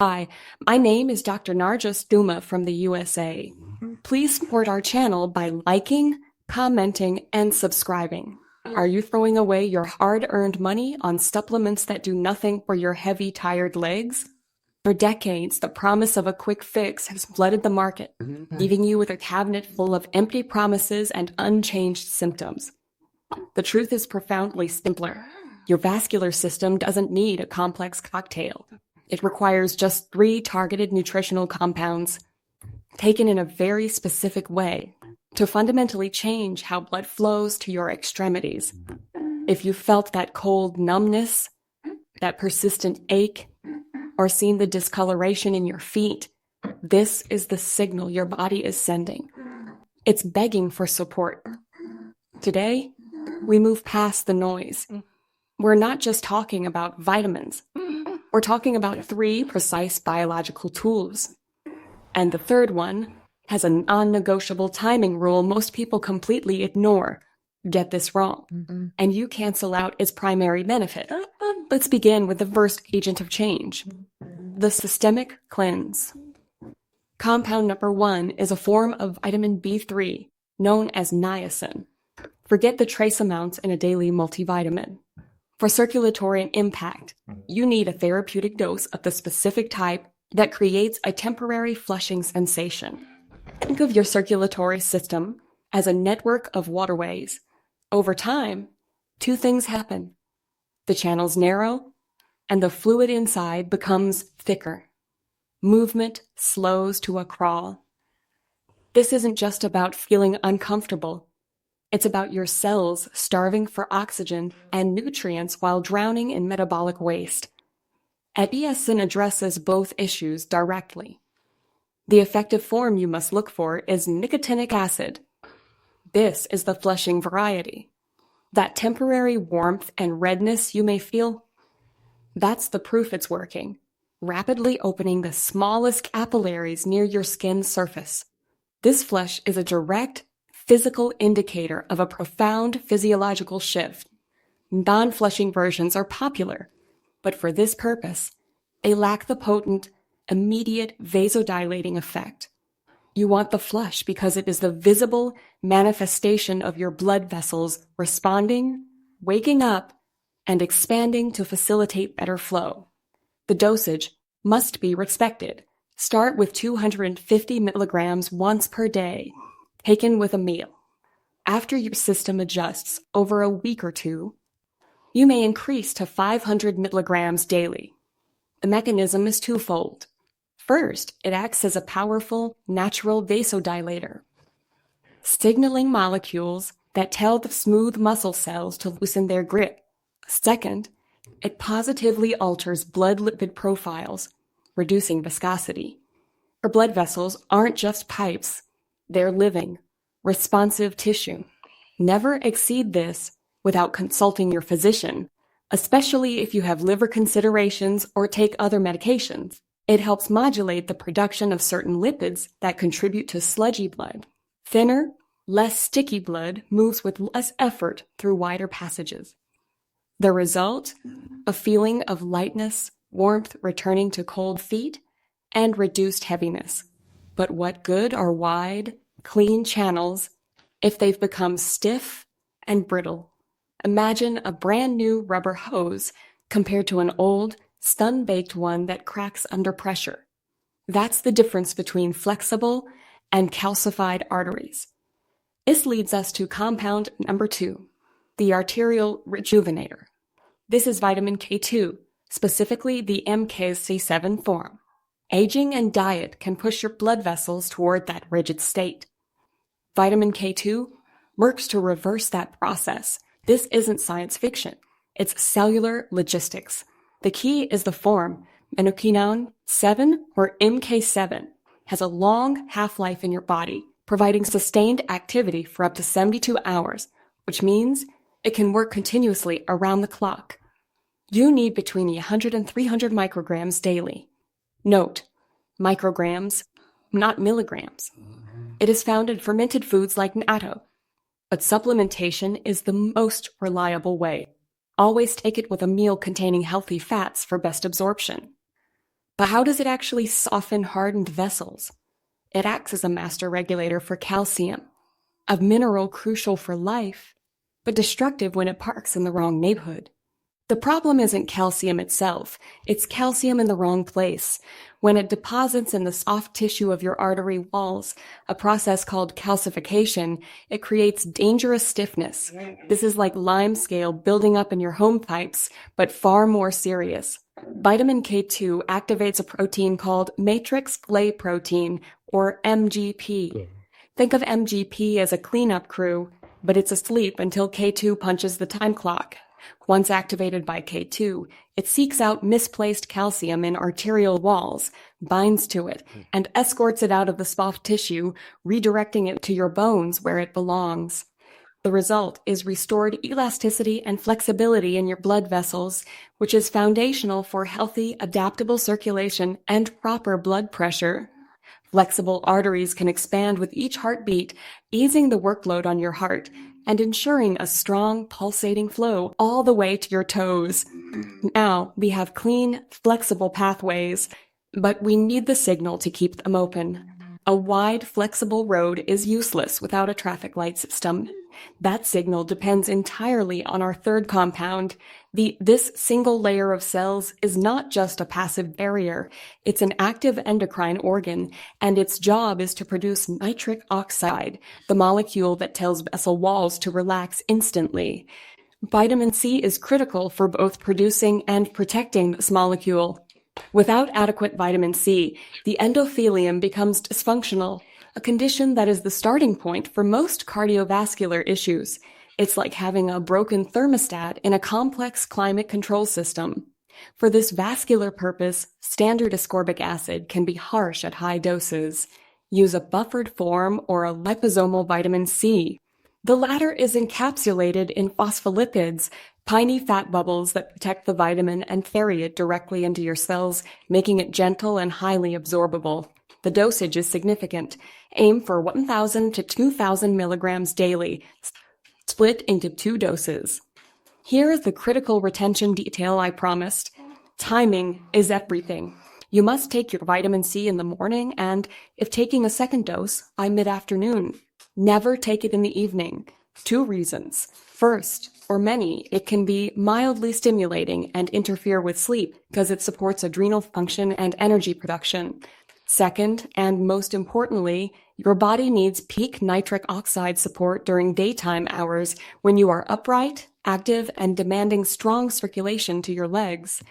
Hi, my name is Dr. Narjas Duma from the USA. Please support our channel by liking, commenting, and subscribing. Are you throwing away your hard-earned money on supplements that do nothing for your heavy, tired legs? For decades, the promise of a quick fix has flooded the market, leaving you with a cabinet full of empty promises and unchanged symptoms. The truth is profoundly simpler. Your vascular system doesn't need a complex cocktail. It requires just 3 targeted nutritional compounds, taken in a very specific way, to fundamentally change how blood flows to your extremities. If you felt that cold numbness, that persistent ache, or seen the discoloration in your feet, this is the signal your body is sending. It's begging for support. Today, we move past the noise. We're not just talking about vitamins. We're talking about 3 precise biological tools. And the third one has a non-negotiable timing rule most people completely ignore. Get this wrong, and you cancel out its primary benefit. Let's begin with the first agent of change, the systemic cleanse. Compound number 1 is a form of vitamin B3, known as niacin. Forget the trace amounts in a daily multivitamin. For circulatory impact, you need a therapeutic dose of the specific type that creates a temporary flushing sensation. Think of your circulatory system as a network of waterways. Over time, 2 things happen. The channels narrow, and the fluid inside becomes thicker. Movement slows to a crawl. This isn't just about feeling uncomfortable. It's about your cells starving for oxygen and nutrients while drowning in metabolic waste. Niacin addresses both issues directly. The effective form you must look for is nicotinic acid. This is the flushing variety. That temporary warmth and redness you may feel, that's the proof it's working, rapidly opening the smallest capillaries near your skin surface. This flush is a direct physical indicator of a profound physiological shift. Non-flushing versions are popular, but for this purpose, they lack the potent, immediate vasodilating effect. You want the flush because it is the visible manifestation of your blood vessels responding, waking up, and expanding to facilitate better flow. The dosage must be respected. Start with 250 milligrams once per day, taken with a meal. After your system adjusts over a week or 2, you may increase to 500 milligrams daily. The mechanism is twofold. First, it acts as a powerful, natural vasodilator, signaling molecules that tell the smooth muscle cells to loosen their grip. Second, it positively alters blood lipid profiles, reducing viscosity. Our blood vessels aren't just pipes, they're living, responsive tissue. Never exceed this without consulting your physician, especially if you have liver considerations or take other medications. It helps modulate the production of certain lipids that contribute to sludgy blood. Thinner, less sticky blood moves with less effort through wider passages. The result? A feeling of lightness, warmth returning to cold feet, and reduced heaviness. But what good are wide, clean channels if they've become stiff and brittle? Imagine a brand new rubber hose compared to an old, stun-baked one that cracks under pressure. That's the difference between flexible and calcified arteries. This leads us to compound number 2, the Arterial Rejuvenator. This is vitamin K2, specifically the MKC7 form. Aging and diet can push your blood vessels toward that rigid state. Vitamin K2 works to reverse that process. This isn't science fiction. It's cellular logistics. The key is the form. Menoquinone 7, or MK7, has a long half-life in your body, providing sustained activity for up to 72 hours, which means it can work continuously around the clock. You need between 100 and 300 micrograms daily. Note, micrograms, not milligrams. It is found in fermented foods like natto, but supplementation is the most reliable way. Always take it with a meal containing healthy fats for best absorption. But how does it actually soften hardened vessels? It acts as a master regulator for calcium, a mineral crucial for life, but destructive when it parks in the wrong neighborhood. The problem isn't calcium itself, it's calcium in the wrong place. When it deposits in the soft tissue of your artery walls, a process called calcification, it creates dangerous stiffness. This is like limescale building up in your home pipes, but far more serious. Vitamin K2 activates a protein called matrix clay protein, or MGP. Think of MGP as a cleanup crew, but it's asleep until K2 punches the time clock. Once activated by K2, it seeks out misplaced calcium in arterial walls, binds to it, and escorts it out of the soft tissue, redirecting it to your bones where it belongs. The result is restored elasticity and flexibility in your blood vessels, which is foundational for healthy, adaptable circulation and proper blood pressure. Flexible arteries can expand with each heartbeat, easing the workload on your heart and ensuring a strong, pulsating flow all the way to your toes. Now, we have clean, flexible pathways, but we need the signal to keep them open. A wide, flexible road is useless without a traffic light system. That signal depends entirely on our third compound. This single layer of cells is not just a passive barrier. It's an active endocrine organ, and its job is to produce nitric oxide, the molecule that tells vessel walls to relax instantly. Vitamin C is critical for both producing and protecting this molecule. Without adequate vitamin C, the endothelium becomes dysfunctional, a condition that is the starting point for most cardiovascular issues. It's like having a broken thermostat in a complex climate control system. For this vascular purpose, standard ascorbic acid can be harsh at high doses. Use a buffered form or a liposomal vitamin C. The latter is encapsulated in phospholipids, tiny fat bubbles that protect the vitamin and ferry it directly into your cells, making it gentle and highly absorbable. The dosage is significant. Aim for 1,000 to 2,000 milligrams daily, split into 2 doses. Here is the critical retention detail I promised. Timing is everything. You must take your vitamin C in the morning and, if taking a second dose, by mid-afternoon. Never take it in the evening. 2 reasons. First, for many, it can be mildly stimulating and interfere with sleep because it supports adrenal function and energy production. Second, and most importantly, your body needs peak nitric oxide support during daytime hours when you are upright, active, and demanding strong circulation to your legs.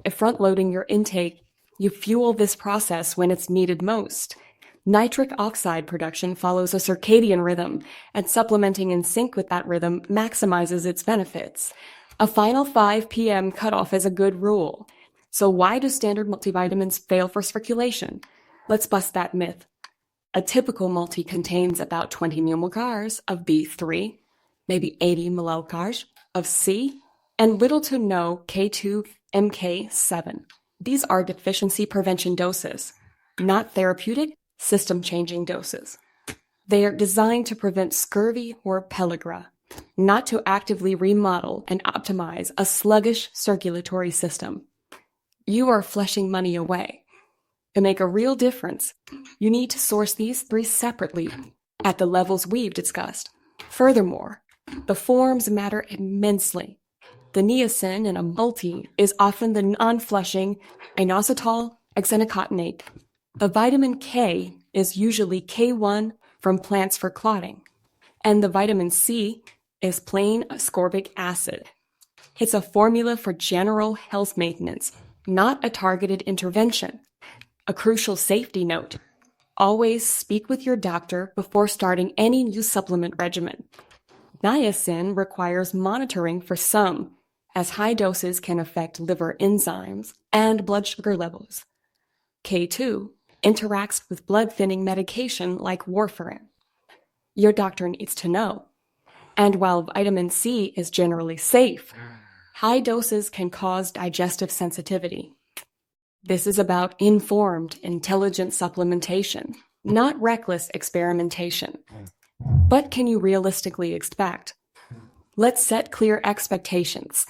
If front-loading your intake, you fuel this process when it's needed most. Nitric oxide production follows a circadian rhythm, and supplementing in sync with that rhythm maximizes its benefits. A final 5 p.m. cutoff is a good rule. So why do standard multivitamins fail for circulation? Let's bust that myth. A typical multi contains about 20 milliliters of B3, maybe 80 milliliters of C, and little to no K2 MK7. These are deficiency prevention doses, not therapeutic, system-changing doses. They are designed to prevent scurvy or pellagra, not to actively remodel and optimize a sluggish circulatory system. You are flushing money away. To make a real difference, you need to source these 3 separately at the levels we've discussed. Furthermore, the forms matter immensely. The niacin in a multi is often the non-flushing inositol hexanocatenate. The vitamin K is usually K1 from plants for clotting, and the vitamin C is plain ascorbic acid. It's a formula for general health maintenance, not a targeted intervention. A crucial safety note: always speak with your doctor before starting any new supplement regimen. Niacin requires monitoring for some, as high doses can affect liver enzymes and blood sugar levels. K2 interacts with blood-thinning medication like warfarin. Your doctor needs to know. And while vitamin C is generally safe, high doses can cause digestive sensitivity. This is about informed, intelligent supplementation, not reckless experimentation. What can you realistically expect? Let's set clear expectations.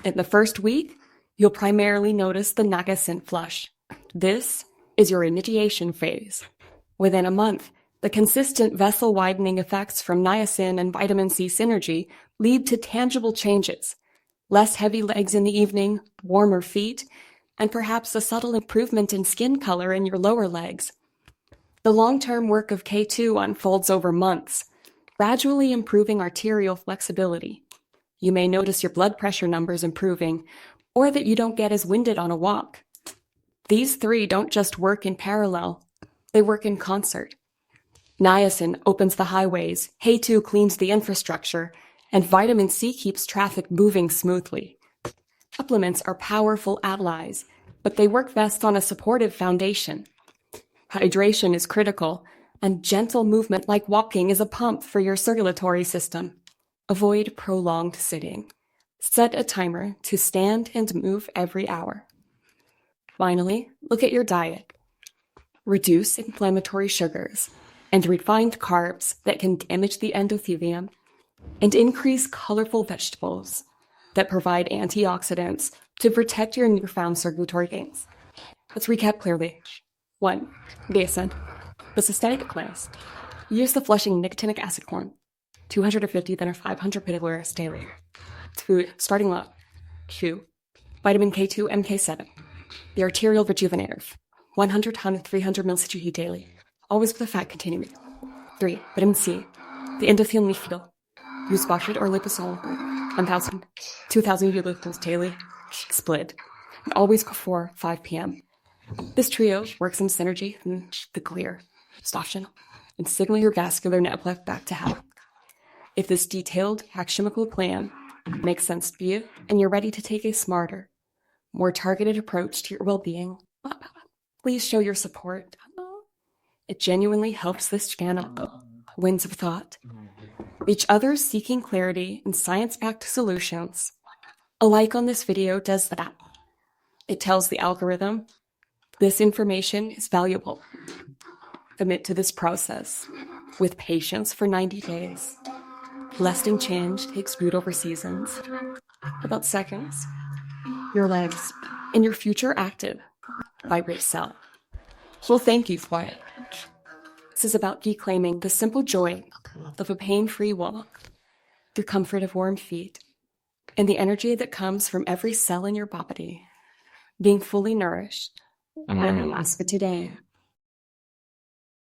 In the first week, you'll primarily notice the niacin flush, This is your initiation phase. Within a month, the consistent vessel-widening effects from niacin and vitamin C synergy lead to tangible changes. Less heavy legs in the evening, warmer feet, and perhaps a subtle improvement in skin color in your lower legs. The long-term work of K2 unfolds over months, gradually improving arterial flexibility. You may notice your blood pressure numbers improving, or that you don't get as winded on a walk. These three don't just work in parallel, they work in concert. Niacin opens the highways, K2 cleans the infrastructure, and vitamin C keeps traffic moving smoothly. Supplements are powerful allies, but they work best on a supportive foundation. Hydration is critical, and gentle movement like walking is a pump for your circulatory system. Avoid prolonged sitting. Set a timer to stand and move every hour. Finally, look at your diet. Reduce inflammatory sugars and refined carbs that can damage the endothelium, and increase colorful vegetables that provide antioxidants to protect your newfound circulatory gains. Let's recap clearly. 1. Niacin. The systemic class. Use the flushing nicotinic acid form, 250 then 500 milliliters daily. 2. Starting low. 2. Vitamin K2 MK7. The Arterial Rejuvenator, 100 to 300 ml daily, always with a fat-containing meal. 3. Vitamin C. The Endothelial Niacin. Use buttered or liposol, 1,000, 2,000 milliliters daily, split, and always before 5 p.m. This trio works in synergy in the clear, exhaustion, and signal your vascular network back to health. If this detailed chemical plan makes sense to you and you're ready to take a smarter, more targeted approach to your well-being, please show your support. It genuinely helps this channel. Winds of thought. Each other seeking clarity and science-backed solutions. A like on this video does that. It tells the algorithm this information is valuable. Commit to this process with patience for 90 days. Lasting change takes root over seasons, about seconds. Your legs and your future active vibrate cell. Well, thank you for it. This is about reclaiming the simple joy of a pain-free walk, the comfort of warm feet, and the energy that comes from every cell in your body being fully nourished and last for today.